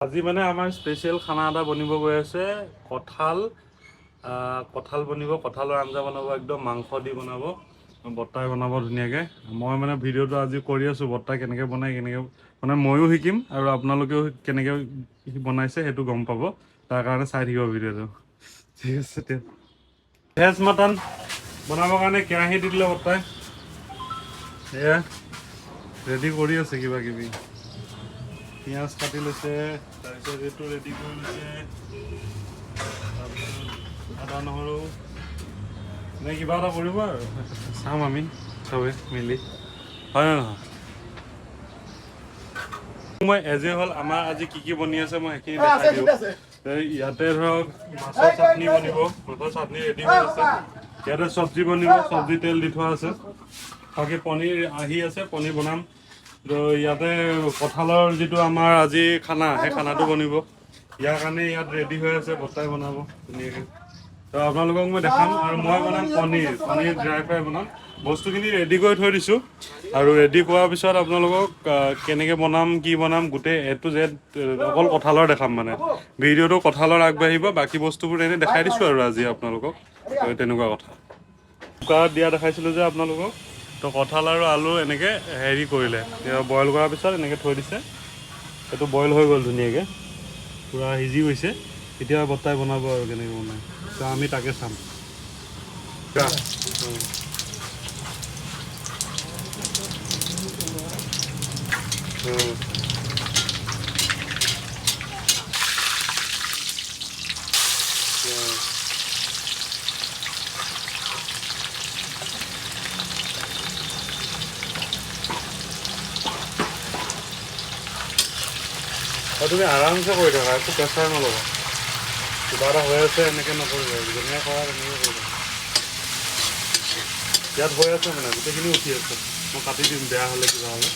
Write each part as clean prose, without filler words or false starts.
আজি মানে আমাৰ স্পেচিয়েল খানা এটা বনিব গৈ আছে কঁঠাল বনিব কঁঠালৰ আঞ্জা বনাব একদম মাংস দি বনাব বৰ্তাই বনাব ধুনীয়াকৈ মই মানে ভিডিঅ'টো আজি কৰি আছোঁ বৰ্তাই কেনেকৈ বনাই কেনেকৈ মানে ময়ো শিকিম আৰু আপোনালোকেও কেনেকৈ বনাইছে সেইটো গম পাব তাৰ কাৰণে চাই থাকিব ভিডিঅ'টো ঠিক আছে তে ভেজ মটন বনাবৰ কাৰণে কেৰাহী দি দিলে বৰ্তাই এয়া ৰেডি কৰি আছে কিবা কিবি পিঁয়াজ কাটি লৈছে তাৰপিছত এইটো ৰেডি কৰি লৈছে তাৰপিছত আদা নহৰু এনেই কিবা এটা কৰিব আৰু চাম আমি চবেই মিলি হয় নে নহয় মই এজে হ'ল আমাৰ আজি কি বনি আছে মই সেইখিনি দেখাই দিওঁ ইয়াতে ধৰক মাছৰ চাটনি বনিব মাছৰ চাটনি ৰেডি হৈ আছে ইয়াতে চব্জি বনিব চব্জি তেল দি থোৱা আছে বাকী পনীৰ আহি আছে পনীৰ বনাম তো ইয়াতে কঁঠালৰ যিটো আমাৰ আজি খানা সেই খানাটো বনিব ইয়াৰ কাৰণে ইয়াত ৰেডি হৈ আছে বৰ্তাই বনাব ধুনীয়াকৈ তো আপোনালোকক মই দেখাম আৰু মই বনাম পনীৰ ড্ৰাই ফ্ৰাই বনাম বস্তুখিনি ৰেডি কৰি থৈ দিছোঁ আৰু ৰেডি কৰাৰ পিছত আপোনালোকক কেনেকৈ বনাম কি বনাম গোটেই A to Z অকল কঁঠালৰ দেখাম মানে ভিডিঅ'টো কঁঠালৰ আগবাঢ়িব বাকী বস্তুবোৰ এনেই দেখাই দিছোঁ আৰু আজি আপোনালোকক তেনেকুৱা কথা কুকাৰত দিয়া দেখাইছিলোঁ যে আপোনালোকক তো কঁঠাল আৰু আলু এনেকৈ হেৰি কৰিলে বইল কৰাৰ পিছত এনেকৈ থৈ দিছে এইটো বইল হৈ গ'ল ধুনীয়াকৈ পূৰা সিজি গৈছে এতিয়া বৰ্তাই বনাব আৰু কেনেকৈ বনায় তো আমি তাকে চাম তুমি আৰামছে কৰি থাকা একো প্ৰেছাৰ নল'বা কিবা এটা হৈ আছে এনেকৈ নকৰিবা যেনেকৈ কৰা তেনেকৈ কৰিবা ইয়াত হৈ আছে মানে গোটেইখিনি উঠি আছে মই কাটি দিম বেয়া হ'লে কিবা হ'লে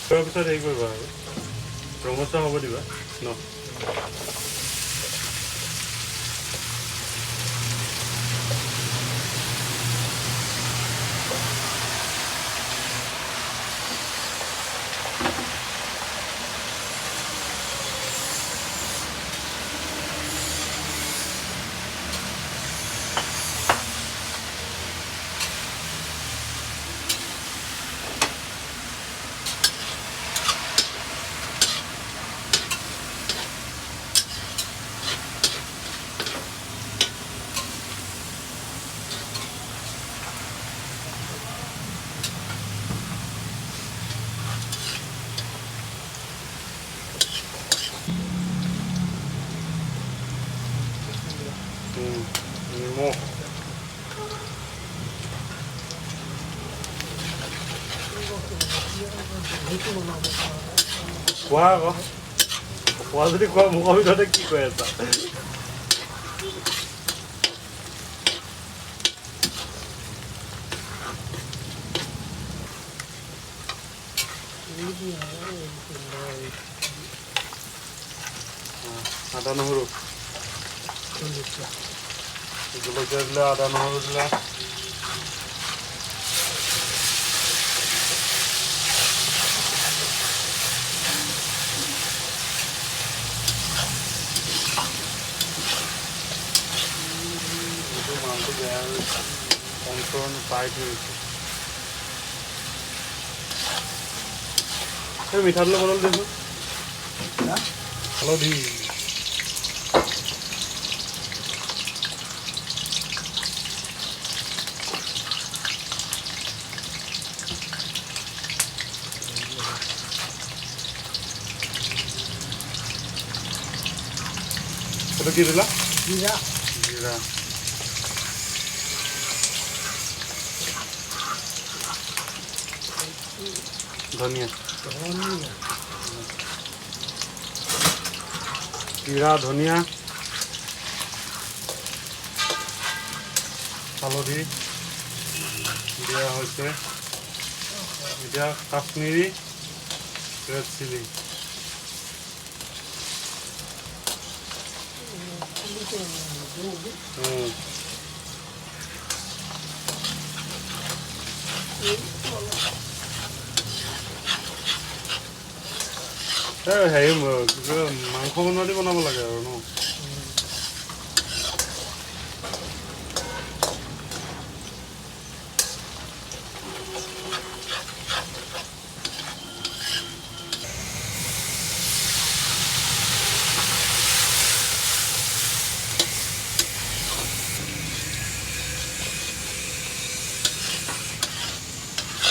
কৰাৰ পিছত হেৰি কৰিবা আৰু ৰঙচুৱা হ'ব দিবা ন নিমখ খোৱা আকৌ খোৱা যদি খোৱা মুখৰ ভিতৰতে কি কৈ আছা আদা নহৰু জলকীয়া দিলে আদা নহৰু দিলে মাংসটো বেয়া হৈছে কণকণ টাইট হৈছে এই মিঠাতেল বটল দিছোঁ হালধি itu gitu lah Iya. Gila. Dhania. Kira dhania. Halodi. Dia hoise. Dia Kashmiri red chili. হেৰি মাংস বনোৱা দি বনাব লাগে আৰু ন।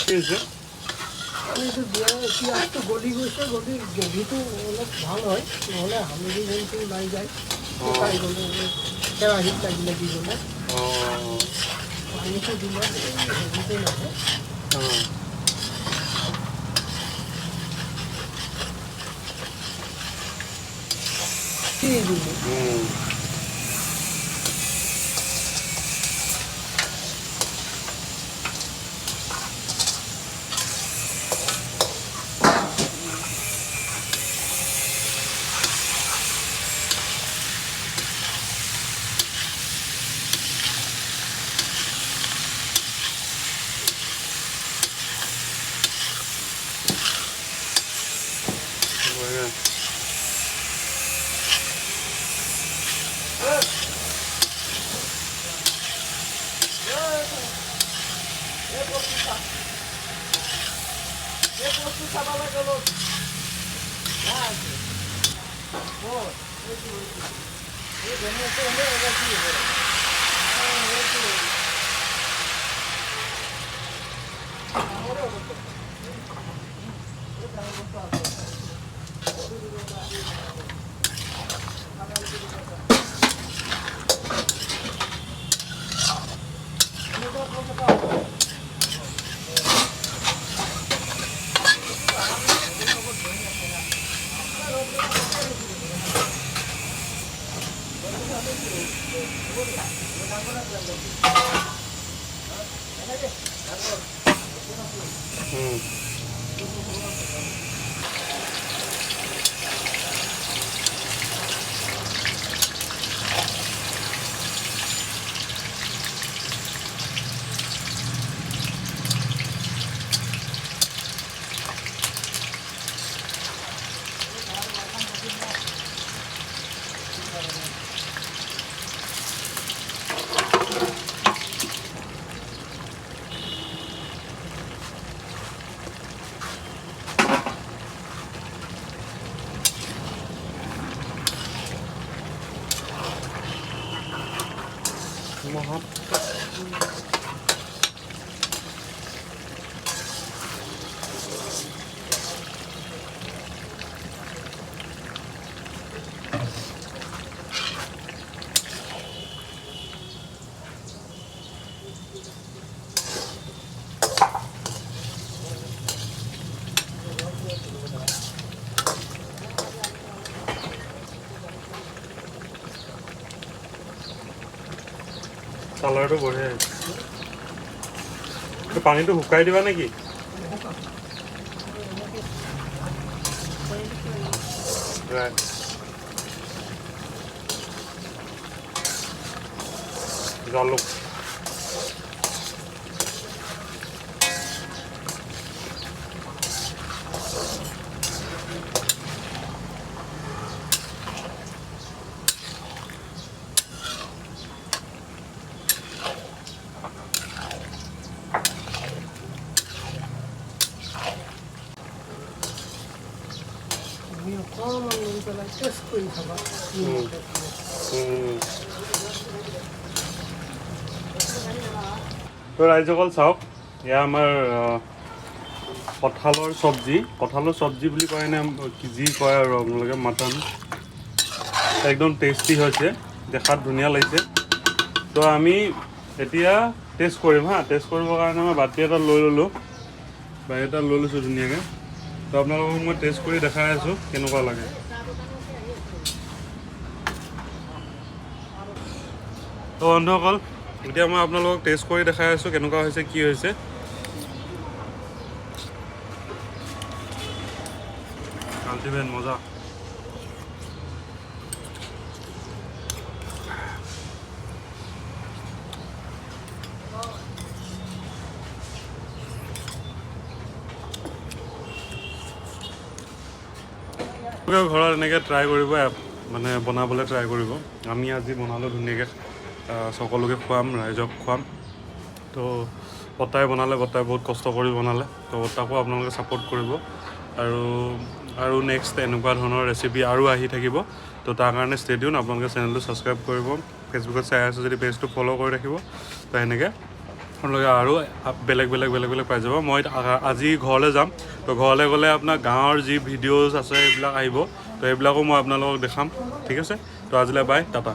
কি হৈছে? পিঁয়াজটো গলি গৈছে, গলি গ্ৰেভিটো অলপ ভাল হয়, নহ'লে হালধি গুণটো ওলাই যায় শুকাই গ'লে কেৰাহীত লাগি লাগি গ'লে পানীটো দিলে গ্ৰেভিটো নাহে। কি দিলোঁ কালাৰটো বঢ়িয়া। পানীটো শুকাই দিবা নেকি? জালুক অকণমান লৈ পেলাই টেষ্ট কৰি খাবা। তো ৰাইজসকল চাওক, এয়া আমাৰ কঁঠালৰ চব্জি বুলি কয় নে যি কয় আৰু আপোনালোকে, মাটন একদম টেষ্টি হৈছে, দেখাত ধুনীয়া লাগিছে। তো আমি এতিয়া টেষ্ট কৰিম হা। টেষ্ট কৰিবৰ কাৰণে মই বাতি এটা লৈ লৈছোঁ ধুনীয়াকৈ। তো আপোনালোকক মই টেষ্ট কৰি দেখাই আছোঁ কেনেকুৱা লাগে। তো বন্ধুসকল, এতিয়া মই আপোনালোকক টেষ্ট কৰি দেখাই আছোঁ কেনেকুৱা হৈছে, কি হৈছে। আল্টিমেট মজা। ঘৰত এনেকৈ ট্ৰাই কৰিব মানে বনাবলৈ ট্ৰাই কৰিব আমি আজি বনালোঁ ধুনীয়াকৈ সকলোকে খুৱাম ৰাইজক খুৱাম তো বৰ্তাই বনালে বৰ্তাই বহুত কষ্ট কৰি বনালে তো বৰ্তাকো আপোনালোকে ছাপোৰ্ট কৰিব আৰু নেক্সট এনেকুৱা ধৰণৰ ৰেচিপি আৰু আহি থাকিব তো তাৰ কাৰণে ষ্টে টিউন আপোনালোকে চেনেলটো ছাবস্ক্ৰাইব কৰিব ফেচবুকত চাই আছে যদি পেজটো ফ'ল' কৰি ৰাখিব তো এনেকৈ আপোনালোকে আৰু বেলেগ পাই যাব মই আজি ঘৰলৈ যাম তো ঘৰলৈ গ'লে আপোনাৰ গাঁৱৰ যি ভিডিঅ'জ আছে সেইবিলাক আহিব তো সেইবিলাকো মই আপোনালোকক দেখাম ঠিক আছে তো আজিলৈ বাই টাটা